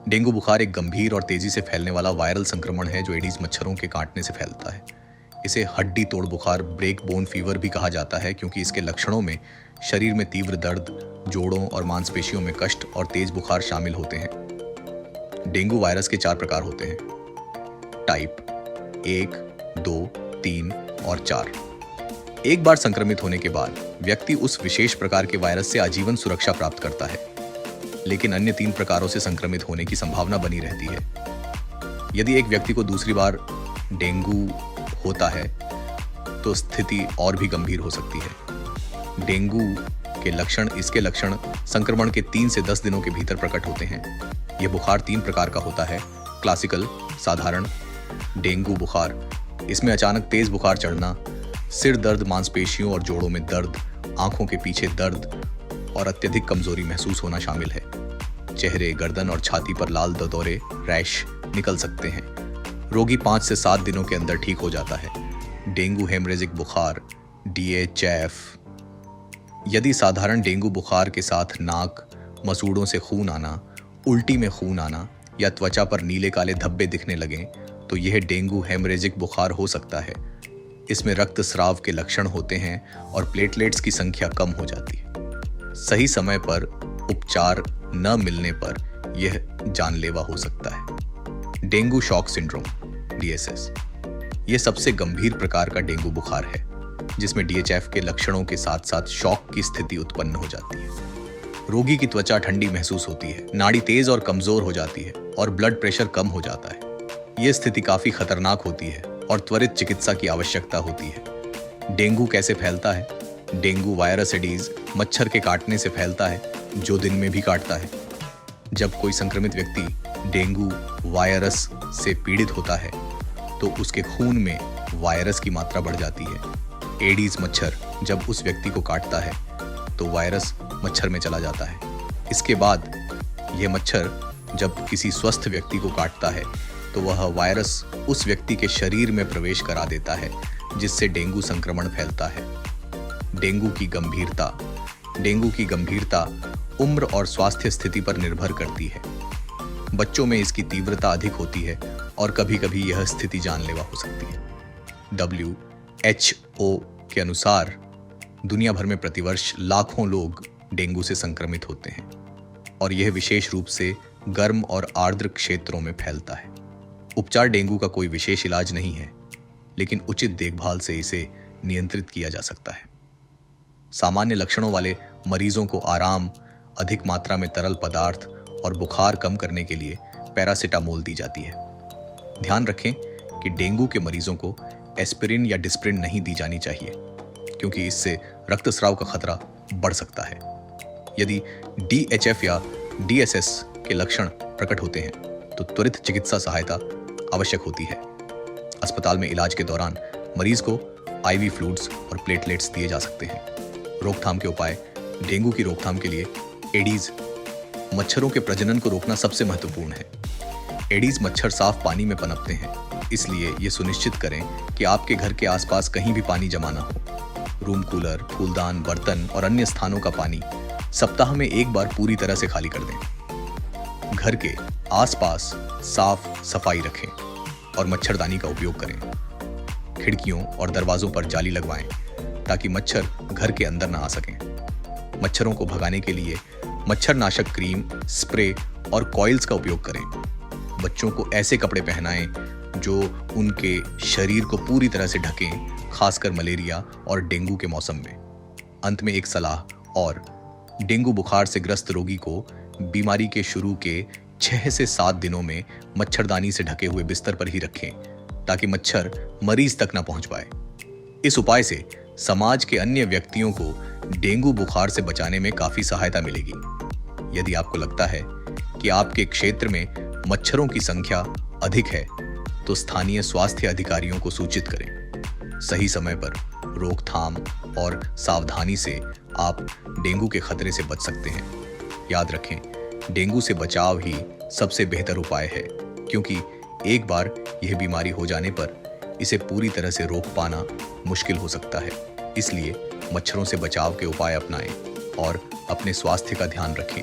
Dengue बुखार एक गंभीर और तेजी से फैलने वाला वायरल संक्रमण है जो एडीज मच्छरों के काटने से फैलता है। इसे हड्डी तोड़ बुखार, ब्रेक बोन फीवर भी कहा जाता है क्योंकि इसके लक्षणों में शरीर में तीव्र दर्द, जोड़ों और मांसपेशियों में कष्ट और तेज बुखार शामिल होते हैं। डेंगू वायरस के 4 प्रकार होते हैं। टाइप 1, 2, 3 और 4। एक बार संक्रमित होने के बाद व्यक्ति उस विशेष प्रकार के वायरस से आजीवन सुरक्षा प्राप्त करता है, लेकिन अन्य 3 प्रकारों से संक्रमित होने की संभावना बनी रहती है। यदि एक व्यक्ति को दूसरी बार डेंगू होता है तो स्थिति और भी गंभीर हो सकती है। डेंगू इसके लक्षण संक्रमण के 3 से 10 दिनों के भीतर प्रकट होते हैं। यह बुखार 3 प्रकार का होता है। क्लासिकल, साधारण डेंगू बुखार। इसमें अचानक तेज बुखार चढ़ना, सिर दर्द, मांसपेशियों और जोड़ों में दर्द, आंखों के पीछे दर्द और अत्यधिक कमजोरी महसूस होना शामिल है। चेहरे, गर्दन और छाती पर लाल दौरे, रैश निकल सकते हैं। रोगी 5 से 7 दिनों के अंदर ठीक हो जाता है। डेंगू हेमरेजिक बुखार, DHF। यदि साधारण डेंगू बुखार के साथ नाक, मसूड़ों से खून आना, उल्टी में खून आना या त्वचा पर नीले काले धब्बे दिखने लगें तो यह डेंगू हेमरेजिक बुखार हो सकता है। इसमें रक्तस्राव के लक्षण होते हैं और प्लेटलेट्स की संख्या कम हो जाती है। सही समय पर उपचार न मिलने पर यह जानलेवा हो सकता है। Dengue shock syndrome, DSS। यह सबसे गंभीर प्रकार का डेंगू बुखार है जिसमें DHF के लक्षणों के साथ साथ शॉक की स्थिति उत्पन्न हो जाती है। रोगी की त्वचा ठंडी महसूस होती है, नाड़ी तेज और कमजोर हो जाती है और ब्लड प्रेशर कम हो जाता है। यह स्थिति काफी खतरनाक होती है और त्वरित चिकित्सा की आवश्यकता होती है। डेंगू कैसे फैलता है? डेंगू वायरस एडीज मच्छर के काटने से फैलता है जो दिन में भी काटता है। जब कोई संक्रमित व्यक्ति डेंगू वायरस से पीड़ित होता है तो उसके खून में वायरस की मात्रा बढ़ जाती है। एडीज मच्छर जब उस व्यक्ति को काटता है तो वायरस मच्छर में चला जाता है। इसके बाद यह मच्छर जब किसी स्वस्थ व्यक्ति को काटता है तो वह वायरस उस व्यक्ति के शरीर में प्रवेश करा देता है जिससे डेंगू संक्रमण फैलता है। डेंगू की गंभीरता उम्र और स्वास्थ्य स्थिति पर निर्भर करती है। बच्चों में इसकी तीव्रता अधिक होती है और कभी-कभी यह स्थिति जानलेवा हो सकती है। WHO के अनुसार दुनिया भर में प्रतिवर्ष लाखों लोग डेंगू से संक्रमित होते हैं और यह विशेष रूप से गर्म और आर्द्र क्षेत्रों में फैलता है। उपचार डेंगू का कोई विशेष इलाज नहीं है, लेकिन उचित देखभाल से इसे नियंत्रित किया जा सकता है। सामान्य लक्षणों वाले मरीजों को आराम, अधिक मात्रा में तरल पदार्थ और बुखार कम करने के लिए पैरासिटामोल दी जाती है। ध्यान रखें कि डेंगू के मरीजों को एस्पिरिन या डिस्प्रिन नहीं दी जानी चाहिए क्योंकि इससे रक्तस्राव का खतरा बढ़ सकता है। यदि DHF या DSS के लक्षण प्रकट होते हैं तो त्वरित चिकित्सा सहायता आवश्यक होती है। अस्पताल में इलाज के दौरान मरीज को IV फ्लूइड्स और प्लेटलेट्स दिए जा सकते हैं। रोकथाम के उपाय। डेंगू की रोकथाम के लिए एडीज मच्छरों के प्रजनन को रोकना सबसे महत्वपूर्ण है। एडीज मच्छर साफ पानी में पनपते हैं, इसलिए ये सुनिश्चित करें कि आपके घर के आसपास कहीं भी पानी जमा न हो। रूम कूलर, फूलदान, बर्तन और अन्य स्थानों का पानी सप्ताह में एक बार पूरी तरह से खाली कर दें। घर के आसपास साफ सफाई रखें और मच्छरदानी का उपयोग करें। खिड़कियों और दरवाजों पर जाली लगवाएं ताकि मच्छर घर के अंदर न आ सकें। मच्छरों को भगाने के लिए मच्छरनाशक क्रीम, स्प्रे और कॉइल्स का उपयोग करें। बच्चों को ऐसे कपड़े पहनाएं जो उनके शरीर को पूरी तरह से ढकें, खासकर मलेरिया और डेंगू के मौसम में। अंत में एक सलाह और, डेंगू बुखार से ग्रस्त रोगी को बीमारी के शुरू के 6 से 7 दिनों में मच्छरदानी से ढके हुए बिस्तर पर ही रखें ताकि मच्छर मरीज तक न पहुंच पाए। इस उपाय से समाज के अन्य व्यक्तियों को डेंगू बुखार से बचाने में काफी सहायता मिलेगी। यदि आपको लगता है कि आपके क्षेत्र में मच्छरों की संख्या अधिक है तो स्थानीय स्वास्थ्य अधिकारियों को सूचित करें। सही समय पर रोकथाम और सावधानी से आप डेंगू के खतरे से बच सकते हैं। याद रखें, डेंगू से बचाव ही सबसे बेहतर उपाय है क्योंकि एक बार यह बीमारी हो जाने पर इसे पूरी तरह से रोक पाना मुश्किल हो सकता है। इसलिए मच्छरों से बचाव के उपाय अपनाएं और अपने स्वास्थ्य का ध्यान रखें।